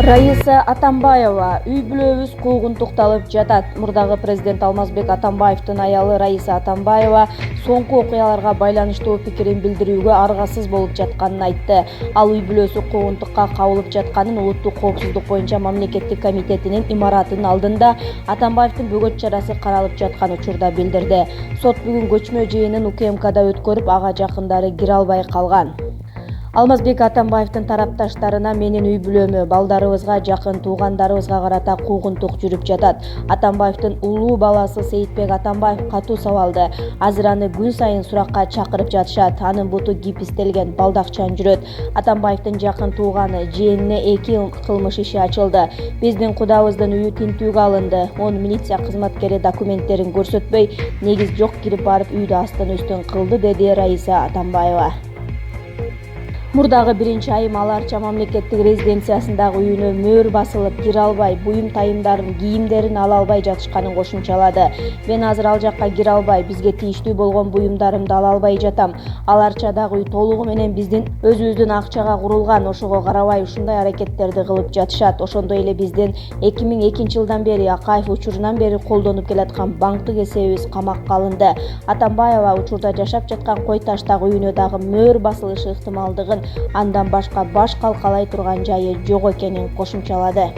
Раиса Атамбаева үй-бүлөбүз куугунтукталып жатат. Мурдагы президент Алмазбек Атамбаевдин аялы Раиса Атамбаева соңку окуяларга байланыштуу пикирин билдирүүгө аргасыз болуп жатканын айтты. Ал үй-бүлөсү куугунтукка кабылып жатканын Улуттук коопсуздук боюнча мамлекеттик комитетинин имаратынын алдында Атамбаевдин бөгөт чарасы каралып жаткан учурда билдирди. Сот бүгүн көчмө жыйынын УКМКда өткөрүп, ага жакындары кире албай калган. Алмазбек Атамбаевдин тарапташтарына менин үй-бүлөмө, балдарыбызга, жакын туугандарыбызга карата куугунтук жүрүп жатат. Атамбаевдин улуу баласы Сейитбек Атамбаев катуу сабалды. Азыр аны күн сайын суракка чакырып жатышат. Анын буту гипстелген, балдакчан жүрөт. Атамбаевдин жакын тууганы жээнине 2 кылмыш иши ачылды. Биздин кудабыздын үйү тинтүүгө алынды. Он милиция кызматкери документтерин көрсөтпөй, негиз жок кирип барып үйдү астын-үстүн кылды, деди Раиса Атамбаева. Мурдагы 1-айым аларча мамлекеттик резиденциясындагы үйүнө мөөр басылып, кире албай, буюм тайымдарын, кийимдерин ала албай жатышканын кошумчалады. Мен азыр ал жакка кире албай, бизге тийиштүү болгон буюмдарымды ала албай жатам. Аларчадагы үй толугу менен биздин өзүбүздүн акчага курулган, ошого карабай ушундай аракеттерди кылып жатышат. Ошондой эле биздин 2002-жылдан бери, Акаев учурунан бери колдонуп келаткан банктык эсебибиз камакка алынды. Атамбаева учурда жашап жаткан Кой Таштагы үйүнө дагы мөөр басылышы ыктымалдыгын, андан башка баш калкалай турган жайы жок экенин кошумчалады.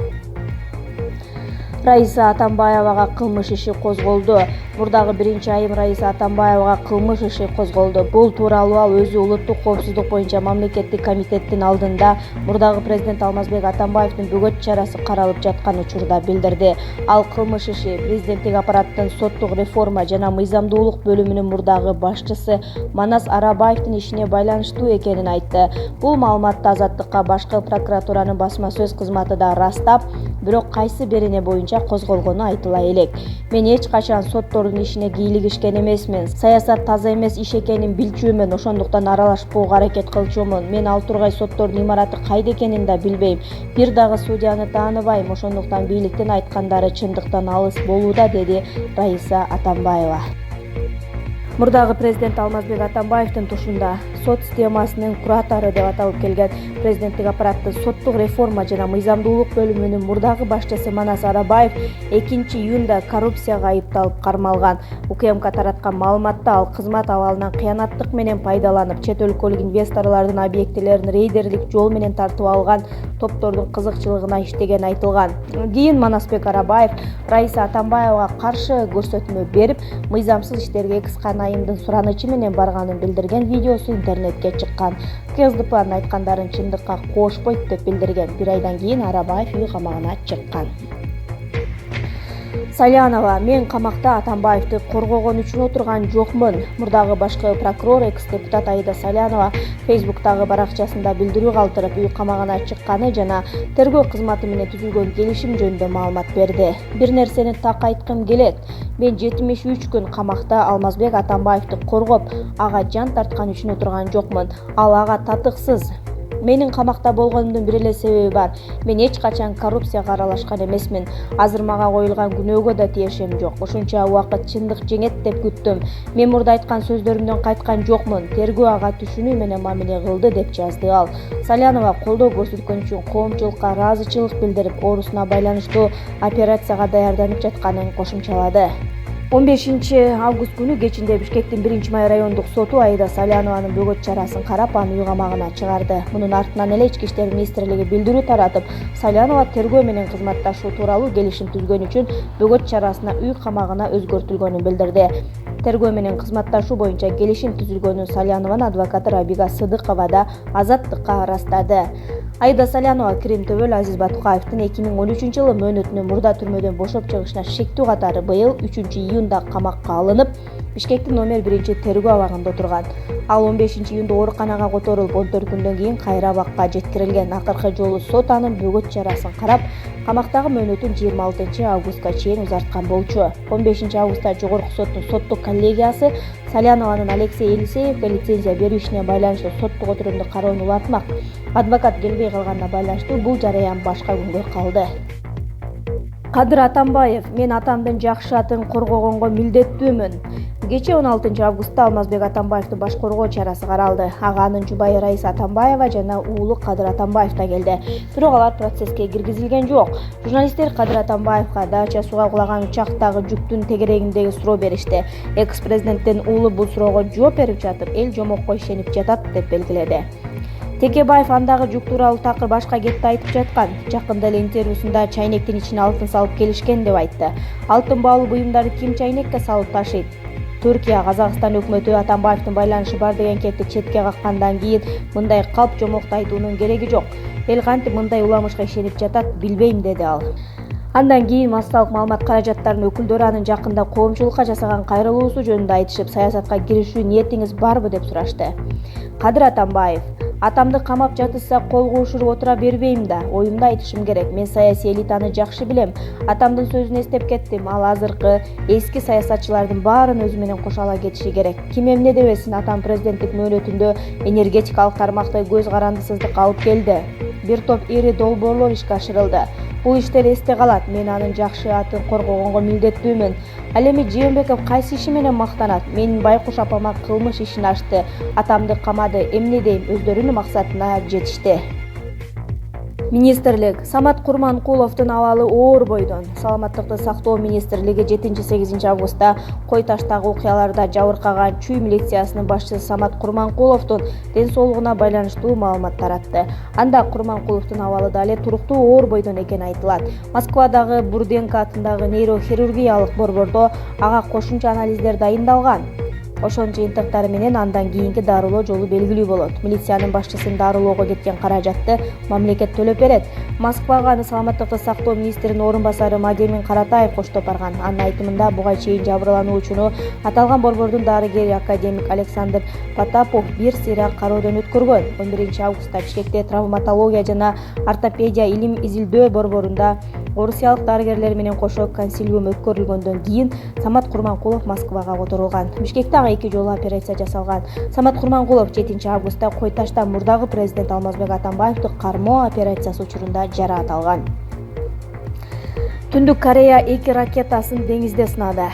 Раиса Атамбаевага кылмыш иши козголду. Мурдагы 1-айым Раиса Атамбаевага кылмыш иши козголду. Бул тууралуу ал өзү Улуттук коопсуздук боюнча мамлекеттик комитеттин алдында мурдагы президент Алмазбек Атамбаевдин бөгөт чарасы каралып жаткан учурда билдирди. Ал кылмыш иши президенттик аппараттын соттук реформа жана мыйзамдуулук бөлүмүнүн мурдагы башчысы Манас Арабаевдин ишине байланыштуу экенин айтты. Бул маалыматты Азаттыкка башкы прокуратуранын басма сөз кызматы да ырастап, бирок кайсы берене боюнча козголгону айтыла элек. Мен эч качан соттордун ишине кийлигишкен эмесмин. Саясат таза эмес иш экенин билчүмүн, ошондуктан аралашпоого аракет кылчумун. Мен ал тургай соттордун имараты кайда экенин да билбейм. Бир дагы судьяны тааныбайм, ошондуктан бийликтин айткандары чындыктан алыс болууда, деди Раиса Атамбаева. Мурдагы президент Алмазбек Атамбаевдин тушунда сот системасынын куратору деп аталып келген президенттик аппараттын соттук реформа жана мыйзамдуулук бөлүмүнүн мурдагы башчысы Манас Арабаев 2-июнда коррупцияга айыпталып кармалган. УКМК тараткан маалыматта ал кызмат абалынан кыянаттык менен пайдаланып, чет өлкөлүк инвесторлордун объектилерин рейдерлик жол менен тартып алган топтордун кызыкчылыгына иштеген айтылган. Кийин Манасбек Арабаев Раиса Атамбаевага каршы көрсөтмө берип, мыйзамсыз иштерге кыскан айымдын суранычы менен барганын билдирген видеосу интернетке чыккан. КСДПнын айткандарын чындыкка кошпойт деп билдирген. 1 айдан кийин Арабаев үй камагына чыккан. Салянова: мен камакта Атамбаевди коргогон үчүн отурган жокмун. Мурдагы башкы прокурор, экс-депутат Аида Салянова Фейсбуктагы баракчасында билдирүү калтырып, үй камагына чыкканы жана тергөө кызматы менен түзүлгөн келишим жөнүндө маалымат берди. Бир нерсени так айткым келет. Мен 73 күн камакта Алмазбек Атамбаевди коргоп, ага жан тарткан үчүн отурган жокмун. Ал ага татыксыз. Менин камакта болгонумдун бир эле себеби бар. Мен эч качан коррупцияга аралашкан эмесмин. Азыр мага коюлган күнөөгө да тиешем жок. Ушунча убакыт чындык жеңет деп күттүм. Мен мурда айткан сөздөрүмдөн кайткан жокмун. Тергөө ага түшүнүү менен мамиле кылды, деп жазды ал. Салянова колдоо көрсөткөн үчүн коомчулукка ыраазычылык билдирип, оорусуна байланыштуу операцияга даярданып жатканын кошумчалады. 15-август күнү кечинде Бишкектин 1-май райондук соту Аида Салянованын бөгөт чарасын карап, аны үй камагына чыгарды. Мунун артынан эле Ички иштер министрлиги билдирүү таратып, Салянова тергөө менен кызматташуу тууралуу келишим түзгөн үчүн бөгөт чарасына үй камагына өзгөртүлгөнүн билдирди. Тергөө менен кызматташуу боюнча келишим түзүлгөнүн Салянованын адвокаты Рабига Сыдыкова да Азаттыкка ырастады. Аида Салянова Крим Төбөл Азиз Батукаевдин 2013-жылы мөөнөтүнөн мурда түрмөдөн бошоп чыгышына шектүү катары быйыл 3-июнда камакка алынып, Бишкектин номер 1 тергөө абагында отурган. Ал 15-июнда ооруканага которулуп, 14 күндөн кийин кайра абакка жеткирилген. Акыркы жолу сот анын бөгөт чарасын карап, камактагы мөөнөтүн 26-августка чейин узарткан болчу. 15-августта Жогорку соттун соттук коллегиясы Салянованын Алексей Елисеевге лицензия берүү ишине байланыштуу соттук отурумду кароону улантмак. Адвокат келбей калганына байланыштуу бул жараян башка күнгө калды. Кадыр Атамбаев: мен атамдын жакшы атын коргогонго милдеттүүмүн. Кечээ 16 августта Алмазбек Атамбаевдин баш коргоо чарасы каралды. Ага анын жубайы Раиса Атамбаева жана уулу Кадыр Атамбаев да келди. Бирок алар процесске киргизилген жок. Журналисттер Кадыр Атамбаевга дача сууга кулаган учактагы жүктүн тегерегиндеги суроо беришти. Экс-президенттин уулу бул суроого жооп берип жатып, эл жомокко ишенип жатат деп белгиледи. Текебаев андагы жүк тууралуу такыр башка кетти айтып жаткан. Жакында эле интервьюсунда чайнектин ичине алтын салып келишкен деп айтты. Алтын баалуу буюмдарды ким чайнекке салып ташыйт? Түркия, Казакстан өкмөтү Атамбаевдин байланышы бар деген кетти четке каккандан кийин мындай калп жомокту айтуунун кереги жок. Эл кантип мындай уламышка ишенип жатат, билбейм, деди ал. Андан кийин массалык маалымат каражаттарынын өкүлдөрү анын жакында коомчулукка жасаган кайрылуусу жөнүндө айтышып, саясатка киришүү ниетиңиз барбы деп сурашты. Кадыр Атамбаев: атамды камап жатышса колго ушуруп отура бербейм да, оюмду айтышым керек. Мен саясий элитаны жакшы билем. Атамдын сөзүн эстеп кеттим. Ал азыркы эски саясатчылардын баарын өзү менен кошо ала кетиши керек. Ким эмне дебесин, атам президенттик мөөнөтүндө энергетикалык тармакта көз карандысыздык алып келди. Бир топ ири долбоорлор ишке ашырылды. Бул иштер эсте калат. Мен анын жакшы атын коргогонго милдеттүүмүн. Ал эми Жээнбеков кайсы иши менен мактанат? Менин Байкуш апама кылмыш ишин ачты. Атамды камады. Эмне дейм? Өздөрүнүн максатына жетишти. Министрлик Самат Курманкуловдун абалы оор бойдон. Саламаттыкты сактоо министрлиги 7-8 августта Кой Таштагы окуяларда жабыркаган Чүй милициясынын башчысы Самат Курманкуловдун ден соолугуна байланыштуу маалымат таратты. Анда Курманкуловдун абалы дале туруктуу оор бойдон экени айтылат. Москвадагы Бурденко атындагы нейрохирургиялык борбордо ага кошумча анализдер дайындалган. Ошонун жыйынтыктары менен андан кийинки дарылоо жолу белгилүү болот. Милициянын башчысын дарылоого кеткен каражатты мамлекет төлөп берет. Москвага аны саламаттыкты сактоо министринин орун басары Мадемин Каратаев коштоп барган. Анын айтымында буга чейин жабырлануучуну аталган борбордун дарыгери академик Александр Потапов бир сыйра кароодон өткөргөн. 11 августта Бишкекте травматология жана ортопедия илим изилдөө борборунда орусиялык дарыгерлер менен кошо консилиум өткөрүлгөндөн кийин Самат Курманкулов Москвага которулган. Бишкекте 2 жолу операция жасалган. Самат Курманкулов 7 августта Кой Ташта мурдагы президент Алмазбек Атамбаевди кармоо операциясы учурунда жараат алган. Түндүк Корея 2 ракетасын деңизде сынады.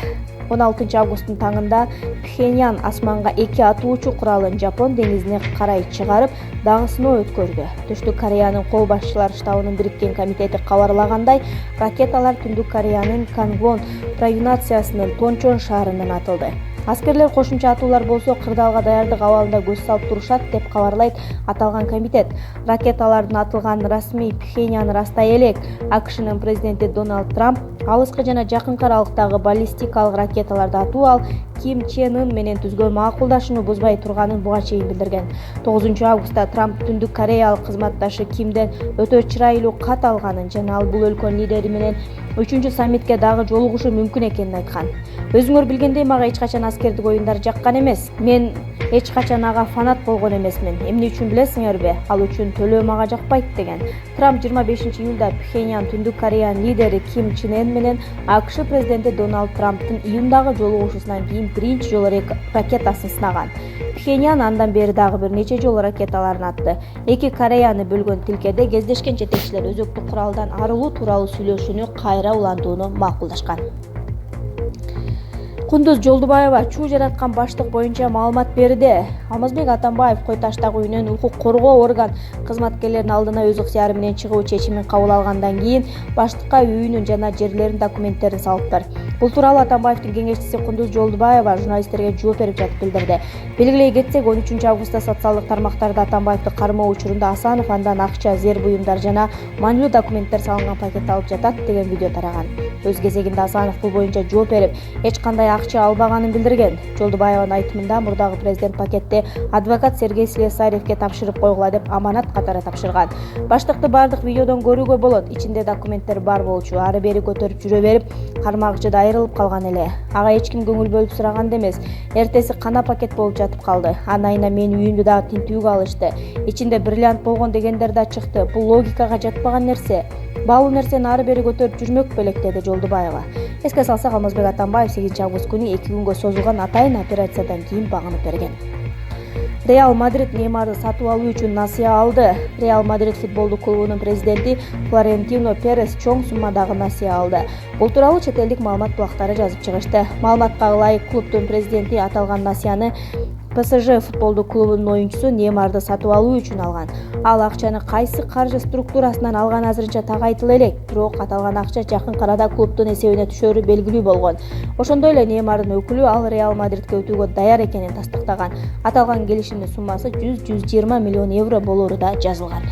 16 августтун таңында Пхеньян асманга 2 атуучу куралын Жапон деңизине карай чыгарып, дагы сыноо өткөрдү. Түштүк Кореянын кол башчылар штабынын бириккен комитети кабарлагандай, ракеталар Түндүк Кореянын Кангвон провинциясынын Тончон шаарынан атылды. Аскерлер кошумча атуулар болсо кырдаалга даярдык абалында көз салып турушат деп кабарлайт аталган комитет. Ракеталардын атылганын расмий Пхеньян растай элек. АКШнын президенти Дональд Трамп алыскы жана жакынкы аралыктагы баллистикалык ракеталарды атуу ал Ким Чен Ын менен түзгөн макулдашууну бузбай турганын буга чейин билдирген. 9 августта Трамп Түндүк Кореялык кызматташы Кимден өтө чырайлуу кат алганын жана ал бул өлкөнүн лидери менен 3 саммитке дагы жолугушу мүмкүн экенин айткан. Өзүңөр билгендей, мага эч качан аскердик оюндар жаккан эмес. Мен эч качан ага фанат болгон эмесмин. Эмне үчүн билесиңерби? Ал үчүн төлөө мага жакпайт деген. Трамп 25 июлда Пхеньян Түндүк Кореянын лидери Ким Чен Ын менен АКШ президенти Дональд Трамптын июндагы жолугушуусунан кийин биринчи жолу ракетасын сынаган. Пхеньян андан бери дагы бир нече жолу ракеталарын атты. Эки Кореяны бөлгөн тилкеде кездешкен жетекчилер өзөктүк куралдан арылуу тууралуу сүйлөшүүнү кайра улантууну макулдашкан. Кундуз Жолдубаева чуу жараткан баштык боюнча маалымат берди. Алмазбек Атамбаев Кой Таштагы үйүнөн укук коргоо орган кызматкерлеринин алдына өз ыктыяры менен чыгуу чечимин кабыл алгандан кийин баштыкка үйүнүн жана жерлеринин документтерин салыптыр. Бул тууралуу Атамбаевдин кеңешчиси Кундуз Жолдубаева журналисттерге жооп берип жатып билдирди. Белгилей кетсек, 13 августта социалдык тармактарда Атамбаевди кармоо учурунда Асанов андан акча, зер буюмдар жана маанилүү документтер салынган пакет алып жатат деген видео тараган. Өз кезегинде Асанов бул боюнча жооп берип, эч кандай акча албаганын билдирген. Жолдубаеванын айтымында мурдагы президент пакетти адвокат Сергей Слесаревке тапшырып койгула деп аманат катары тапшырган. Баштыкты бардык видеодон көрүүгө болот. Ичинде документтер бар болчу. Ары бери көтөрүп жүрө берип, кармагычы да айрылып калган эле. Ага эч ким көңүл бөлүп сураган эмес. Эртеси кана пакет болуп жатып калды. Анайына менин үйүмдү дагы тинтүүгө алышты. Ичинде бриллиант болгон дегендер да чыкты. Бул логикага жатпаган нерсе. Баалуу нерсени ары бери көтөрүп жүрмөк белек, деди Жолдубаева. Эске салсак, Алмазбек Атамбаев 8 август күнү 2 күнгө созулган атайын операциядан кийин багынып берген. Реал Мадрид Неймарды сатып алуу үчүн насыя алды. Реал Мадрид футболдук клубунун президенти Флорентино Перес чоң суммадагы насыя алды. Бул тууралуу чет элдик маалымат булактары жазып чыгышты. Маалыматка ылайык, клубдун президенти аталган насыяны ПСЖ футболдук клубунун оюнчусу Неймарды сатып алуу үчүн алган. Ал акчаны кайсы каржы структурасынан алган азырынча так айтыла элек, бирок аталган акча жакын арада клубдун эсебине түшөрү белгилүү болгон. Ошондой эле Неймардын өкүлү ал Реал Мадридке өтүүгө даяр экенин тастыктаган. Аталган келишимдин суммасы 100-120 миллион евро болору да жазылган.